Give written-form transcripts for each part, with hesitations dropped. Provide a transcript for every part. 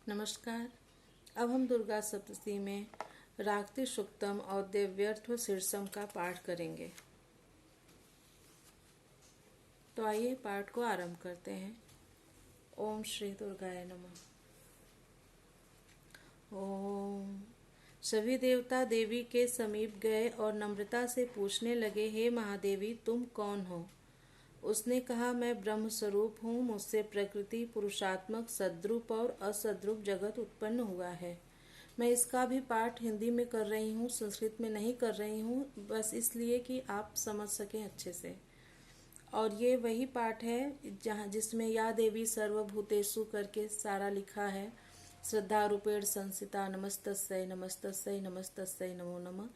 नमस्कार। अब हम दुर्गा सप्तशती में रागति सूक्तम और देव्यर्थ शीर्षम का पाठ करेंगे। तो आइए पाठ को आरंभ करते हैं। ओम श्री दुर्गाय नमः। ओम। सभी देवता देवी के समीप गए और नम्रता से पूछने लगे, हे महादेवी, तुम कौन हो? उसने कहा, मैं ब्रह्म स्वरूप हूँ। मुझसे प्रकृति, पुरुषात्मक, सद्रूप और असद्रूप जगत उत्पन्न हुआ है। मैं इसका भी पाठ हिंदी में कर रही हूँ, संस्कृत में नहीं कर रही हूँ, बस इसलिए कि आप समझ सकें अच्छे से। और ये वही पाठ है जिसमें या देवी सर्वभूतेषु करके सारा लिखा है। श्रद्धा रूपेण संसिता नमस्तस्यै नमस्तस्यै नमस्तस्यै नमो नमः।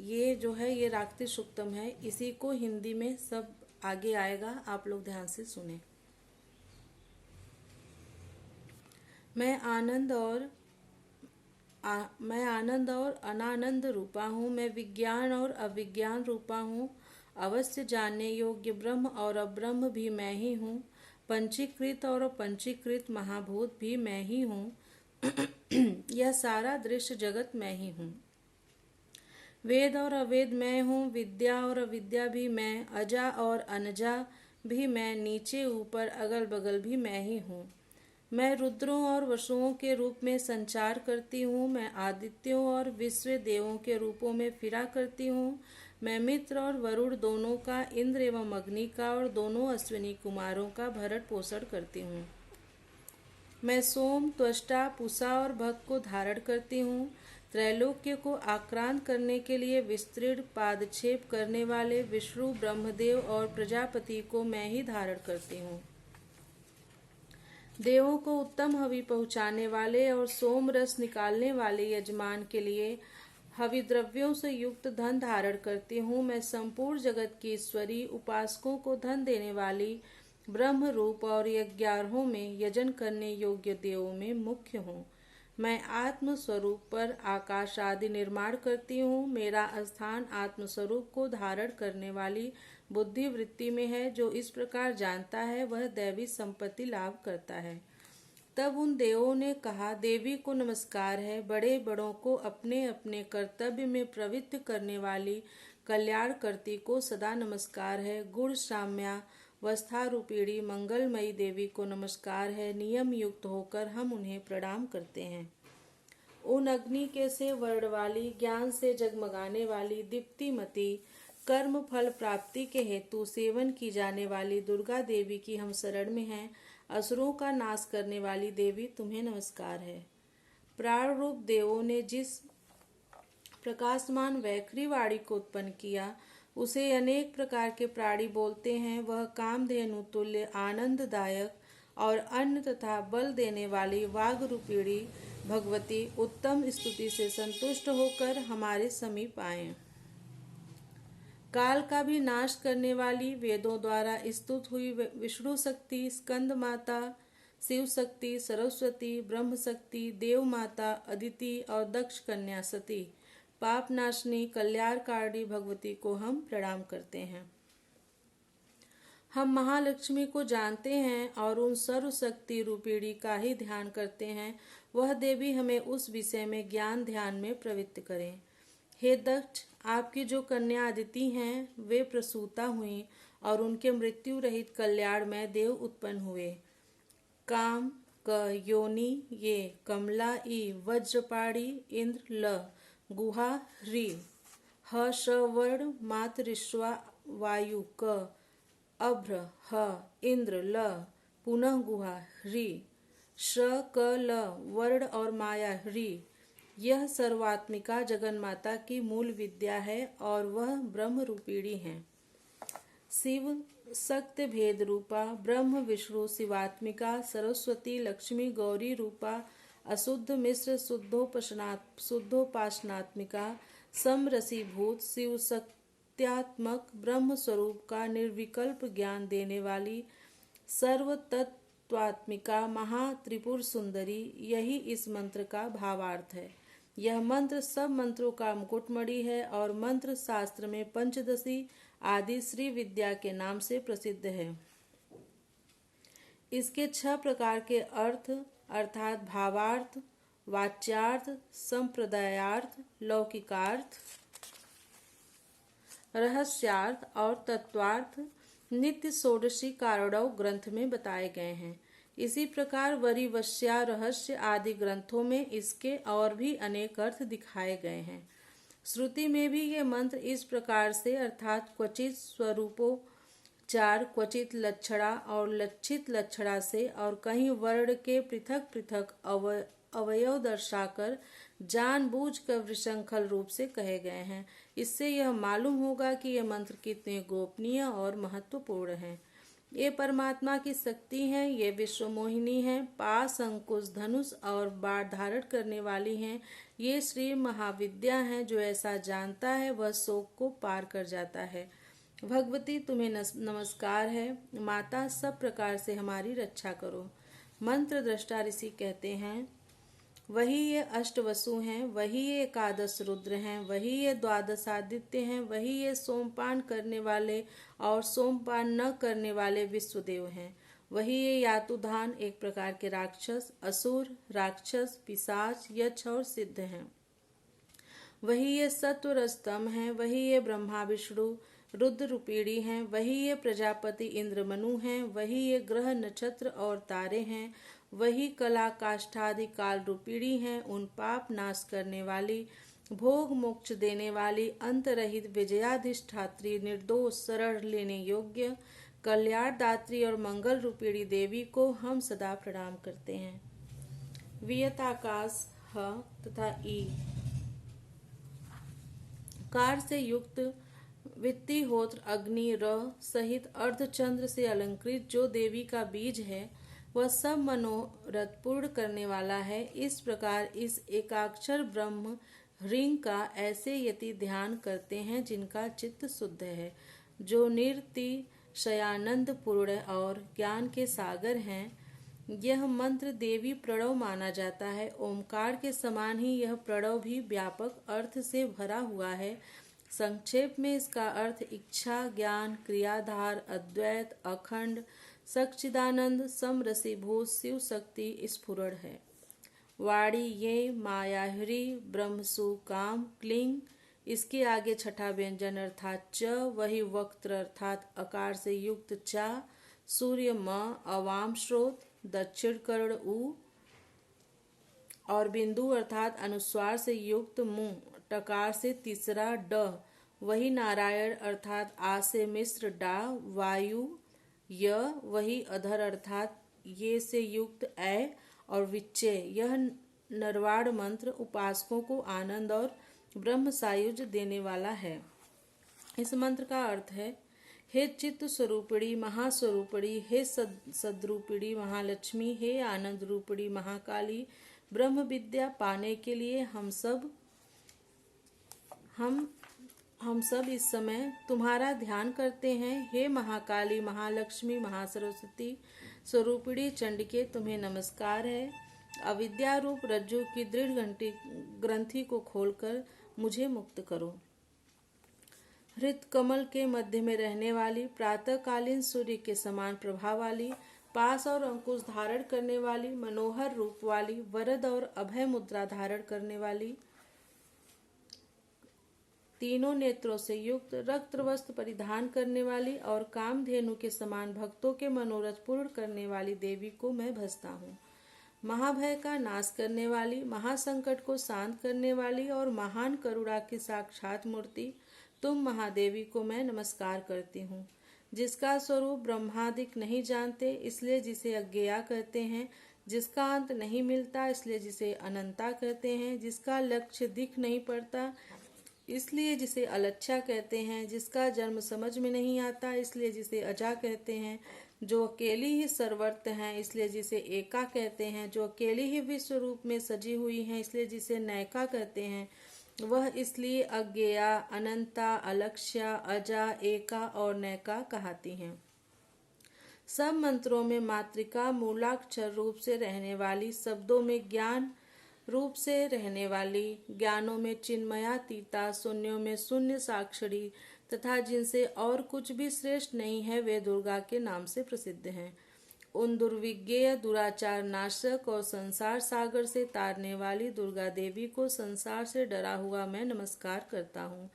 ये जो है ये रागति सूक्तम है। इसी को हिंदी में सब आगे आएगा, आप लोग ध्यान से सुने। मैं आनंद और अनानंद रूपा हूँ। मैं विज्ञान और अविज्ञान रूपा हूँ। अवश्य जानने योग्य ब्रह्म और अब्रह्म भी मैं ही हूँ। पंचीकृत और अपंचीकृत महाभूत भी मैं ही हूँ। यह सारा दृश्य जगत मैं ही हूँ। वेद और अवेद मैं हूँ। विद्या और अविद्या भी मैं। अजा और अनजा भी मैं। नीचे ऊपर अगल बगल भी मैं ही हूँ। मैं रुद्रों और वसुओं के रूप में संचार करती हूँ। मैं आदित्यों और विश्व देवों के रूपों में फिरा करती हूँ। मैं मित्र और वरुण दोनों का, इंद्र एवं अग्नि का और दोनों अश्विनी कुमारों का भरण पोषण करती हूँ। मैं सोम, त्वष्टा, पूषा और भग को धारण करती हूँ। त्रैलोक्य को आक्रांत करने के लिए विस्तृत पादक्षेप करने वाले विष्णु, ब्रह्मदेव और प्रजापति को मैं ही धारण करती हूँ। देवों को उत्तम हवि पहुँचाने वाले और सोम रस निकालने वाले यजमान के लिए हवि द्रव्यों से युक्त धन धारण करती हूँ। मैं संपूर्ण जगत की ईश्वरी, उपासकों को धन देने वाली ब्रह्म रूप और यज्ञारों में यजन करने योग्य देवों में मुख्य हूँ। मैं आत्म स्वरूप पर आकाश आदि निर्माण करती हूँ। मेरा स्थान आत्म स्वरूप को धारण करने वाली बुद्धि वृत्ति में है। जो इस प्रकार जानता है वह दैवी संपत्ति लाभ करता है। तब उन देवों ने कहा, देवी को नमस्कार है। बड़े बड़ों को अपने अपने कर्तव्य में प्रवृत्त करने वाली कल्याण करती को सदा नमस्कार है। गुण साम्या वस्था रूपीणी मंगलमयी देवी को नमस्कार है। नियम युक्त होकर हम उन्हें प्रणाम करते हैं। उन अग्नि के से वर्ण वाली, ज्ञान से जगमगाने वाली, दीप्तिमती, कर्म फल प्राप्ति के हेतु सेवन की जाने वाली दुर्गा देवी की हम शरण में हैं। असुरों का नाश करने वाली देवी, तुम्हें नमस्कार है। प्राण रूप देवों ने जिस प्रकाशमान वैखरी वाणी को उत्पन्न किया, उसे अनेक प्रकार के प्राणी बोलते हैं। वह कामधेनु तुल्य आनंददायक और अन्न तथा बल देने वाली वाग रूपिणी भगवती उत्तम स्तुति से संतुष्ट होकर हमारे समीप आए। काल का भी नाश करने वाली, वेदों द्वारा स्तुत हुई विष्णु शक्ति, स्कंद माता, शिव शक्ति, सरस्वती, ब्रह्म शक्ति, देव माता, अदिति और दक्ष कन्या सती, पाप नाशनी, कल्याणकारिणी भगवती को हम प्रणाम करते हैं। हम महालक्ष्मी को जानते हैं और उन सर्वशक्ति रूपिणी का ही ध्यान करते हैं। वह देवी हमें उस विषय में ज्ञान ध्यान में प्रवृत्त करें। हे दक्ष, आपकी जो कन्या अदिति हैं, वे प्रसूता हुईं और उनके मृत्यु रहित कल्याणमय देव उत्पन्न हुए। काम क योनि ये, कमला ई, वज्रपाणी इंद्र ल, गुहा ह्री, ह श वर्ण मातरिश्वा वायु क, अभ्र ह इंद्र ल, पुनः गुहा ह्री, श क ल वर्ण और माया ह्री। यह सर्वात्मिका जगन्माता की मूल विद्या है और वह ब्रह्म रूपिणी है। शिव सत्य भेद रूपा, ब्रह्म विष्णु शिवात्मिका, सरस्वती लक्ष्मी गौरी रूपा, अशुद्ध मिश्र शुद्धोपासनात्मिका, समरसीभूत शिव सत्यात्मक ब्रह्म स्वरूप का निर्विकल्प ज्ञान देने वाली सर्व तत्वात्मिका महात्रिपुर सुंदरी, यही इस मंत्र का भावार्थ है। यह मंत्र सब मंत्रों का मुकुटमणि है और मंत्र शास्त्र में पंचदशी आदि श्री विद्या के नाम से प्रसिद्ध है। इसके 6 प्रकार के अर्थ अर्थात भावार्थ, वाच्यार्थ, संप्रदायार्थ, लौकिकार्थ, रहस्यार्थ और तत्वार्थ नित्य षोडशी कारणव ग्रंथ में बताए गए हैं। इसी प्रकार वरिवस्या रहस्य आदि ग्रंथों में इसके और भी अनेक अर्थ दिखाए गए हैं। श्रुति में भी ये मंत्र इस प्रकार से अर्थात क्वचित स्वरूपोच्चार, क्वचित लक्षणा और लक्षित लक्षणा से और कहीं वर्ण के पृथक पृथक अवयव दर्शाकर जानबूझकर विशृंखल रूप से कहे गए हैं। इससे यह मालूम होगा कि ये मंत्र कितने गोपनीय और महत्वपूर्ण हैं। ये परमात्मा की शक्ति हैं, ये विश्व मोहिनी हैं, पास, अंकुश, धनुष और बाण धारण करने वाली हैं। ये श्री महाविद्या हैं। जो ऐसा जानता है वह शोक को पार कर जाता है। भगवती तुम्हें नमस्कार है। माता, सब प्रकार से हमारी रक्षा करो। मंत्र दृष्टा ऋषि कहते हैं, वही ये अष्टवसु हैं, वही ये एकादश रुद्र हैं, वही ये द्वादश आदित्य हैं, वही ये सोमपान करने वाले और सोमपान न करने वाले विश्वदेव हैं, वही ये यातुधान एक प्रकार के राक्षस, असुर, राक्षस, पिशाच, यक्ष और सिद्ध हैं, वही ये सत्व रजतम हैं, वही ये ब्रह्मा विष्णु रुद्र रूपीणी हैं, वही ये प्रजापति इंद्र मनु हैं, वही ये ग्रह नक्षत्र और तारे हैं, वही कला काष्ठादि काल रूपीणी हैं, उन पाप नाश करने वाली, भोग मोक्ष देने वाली, अंत रहित विजयाधिष्ठात्री, निर्दोष, शरण लेने योग्य, कल्याण दात्री और मंगल रूपीणी देवी को हम सदा प्रणाम करते हैं। वियताकाश ह तथा ई कार से युक्त वित्तिहोत्र अग्नि र सहित अर्धचंद्र से अलंकृत जो देवी का बीज है वह सब मनोरथ पूर्ण करने वाला है। इस प्रकार इस एकाक्षर ब्रह्म ह्रीं का ऐसे यति ध्यान करते हैं जिनका चित्त शुद्ध है, जो निरतिशयानंद पूर्ण और ज्ञान के सागर हैं। यह मंत्र देवी प्रणव माना जाता है। ओमकार के समान ही यह प्रणव भी व्यापक अर्थ से भरा हुआ है। संक्षेप में इसका अर्थ इच्छा, ज्ञान, क्रियाधार, अद्वैत, अखंड, सच्चिदानंद, समरसीभूत शिव शक्ति स्फुरण है। वाणी ये मायाहरी ब्रह्मसु काम क्लिंग। इसके आगे छठा व्यंजन अर्थात च, वही वक्त्र अर्थात आकार से युक्त चा, सूर्य म, अवाम स्रोत, दक्षिण कर्ण उ और बिंदु अर्थात अनुस्वार से युक्त मुंह, टकार से तीसरा ड, वही नारायण अर्थात आ से मिश्र डा, वायु य, वही अधर अर्थात ये से युक्त ऐ और विच्चय। यह नरवाड़ मंत्र उपासकों को आनंद और ब्रह्म सायुज्य देने वाला है। इस मंत्र का अर्थ है, हे चित्त स्वरूपिणी महास्वरूपिणी, हे सद्रूपिणी महालक्ष्मी, हे आनंद रूपिणी महाकाली, ब्रह्म विद्या पाने के लिए हम सब इस समय तुम्हारा ध्यान करते हैं। हे महाकाली, महालक्ष्मी, महासरस्वती स्वरूपिणी चंडिके, तुम्हें नमस्कार है। अविद्या रूप रज्जु की दृढ़ ग्रंथि को खोलकर मुझे मुक्त करो। हृत कमल के मध्य में रहने वाली, प्रातःकालीन सूर्य के समान प्रभा वाली, पास और अंकुश धारण करने वाली, मनोहर रूप वाली, वरद और अभय मुद्रा धारण करने वाली, तीनों नेत्रों से युक्त, रक्त वस्त्र परिधान करने वाली और कामधेनु के समान भक्तों के मनोरथ पूर्ण करने वाली देवी को मैं भजता हूँ। महाभय का नाश करने वाली, महासंकट को शांत करने वाली और महान करुणा की साक्षात मूर्ति तुम महादेवी को मैं नमस्कार करती हूँ। जिसका स्वरूप ब्रह्मादिक नहीं जानते इसलिए जिसे अज्ञेया कहते हैं, जिसका अंत नहीं मिलता इसलिए जिसे अनंता कहते हैं, जिसका लक्ष्य दिख नहीं पड़ता इसलिए जिसे अलच्छा कहते हैं, जिसका जन्म समझ में नहीं आता इसलिए जिसे अजा कहते हैं, जो अकेली ही सर्वत्र हैं इसलिए जिसे एका कहते हैं, जो अकेली ही विश्व रूप में सजी हुई हैं इसलिए जिसे नैका कहते हैं, वह इसलिए अज्ञेया, अनंता, अलक्ष्या, अजा, एका और नैका कहती हैं। सब मंत्रों में मातृका मूलाक्षर रूप से रहने वाली, शब्दों में ज्ञान रूप से रहने वाली, ज्ञानों में चिन्मयातीता, शून्यों में शून्य साक्षरी तथा जिनसे और कुछ भी श्रेष्ठ नहीं है वे दुर्गा के नाम से प्रसिद्ध हैं। उन दुर्विज्ञेय दुराचार नाशक और संसार सागर से तारने वाली दुर्गा देवी को संसार से डरा हुआ मैं नमस्कार करता हूँ।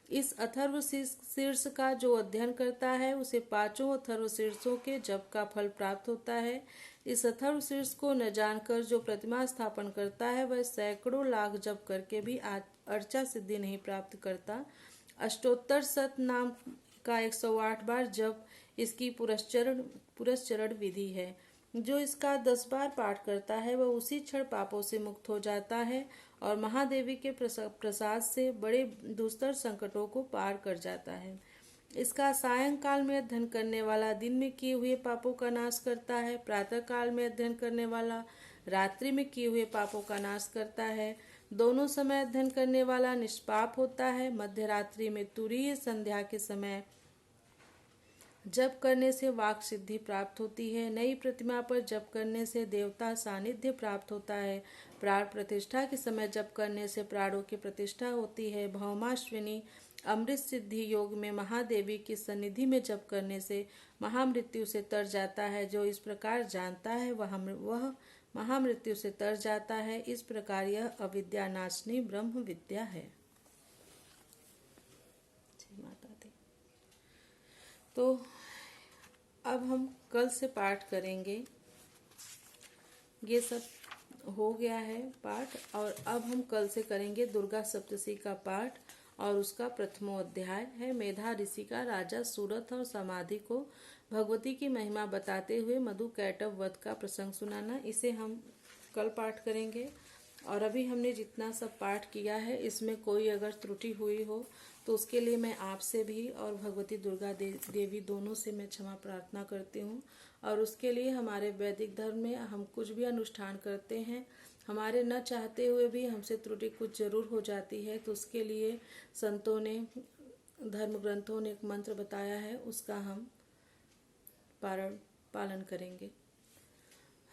इस अथर्व शीर्ष का जो अध्ययन करता है उसे पांचों अथर्व शीर्षों के जप का फल प्राप्त होता है। इस अथर्व शीर्ष को न जानकर जो प्रतिमा स्थापन करता है वह सैकड़ों लाख जप करके भी अर्चा सिद्धि नहीं प्राप्त करता। अष्टोत्तर सत नाम का 108 बार जप इसकी पुरस्चरण विधि है। जो इसका 10 बार पाठ करता है वह उसी क्षण पापों से मुक्त हो जाता है और महादेवी के प्रसाद से बड़े दुस्तर संकटों को पार कर जाता है। इसका सायंकाल में अध्ययन करने वाला दिन में किए हुए पापों का नाश करता है। प्रातः काल में अध्ययन करने वाला रात्रि में किए हुए पापों का नाश करता है। दोनों समय अध्ययन करने वाला निष्पाप होता है। मध्य रात्रि में तुरीय संध्या के समय जप करने से वाक सिद्धि प्राप्त होती है। नई प्रतिमा पर जप करने से देवता सानिध्य प्राप्त होता है। प्राण प्रतिष्ठा के समय जप करने से प्राणों की प्रतिष्ठा होती है। भौमाश्विनी अमृत सिद्धि योग में महादेवी की सन्निधि में जप करने से महामृत्यु से तर जाता है। जो इस प्रकार जानता है वह महामृत्यु से तर जाता है। इस प्रकार यह अविद्या नाशनी ब्रह्म विद्या है। माता दी। तो अब हम कल से पाठ करेंगे। ये सब हो गया है पाठ और अब हम कल से करेंगे दुर्गा सप्तशी का पाठ और उसका प्रथमोध्याय है मेधा ऋषि का राजा सूरत और समाधि को भगवती की महिमा बताते हुए मधु कैटव वध का प्रसंग सुनाना। इसे हम कल पाठ करेंगे। और अभी हमने जितना सब पाठ किया है इसमें कोई अगर त्रुटि हुई हो तो उसके लिए मैं आपसे भी और भगवती दुर्गा देवी दोनों से मैं क्षमा प्रार्थना करती हूँ। और उसके लिए हमारे वैदिक धर्म में हम कुछ भी अनुष्ठान करते हैं, हमारे न चाहते हुए भी हमसे त्रुटि कुछ जरूर हो जाती है, तो उसके लिए संतों ने धर्म ग्रंथों ने एक मंत्र बताया है, उसका हम पालन करेंगे।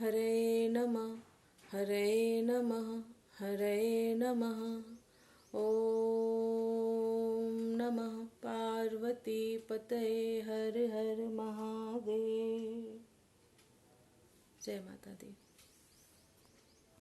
हरे नमः हरे नमः हरे नमः। ओम नमः पार्वती पतये हर हर महादेव। जय माता दी।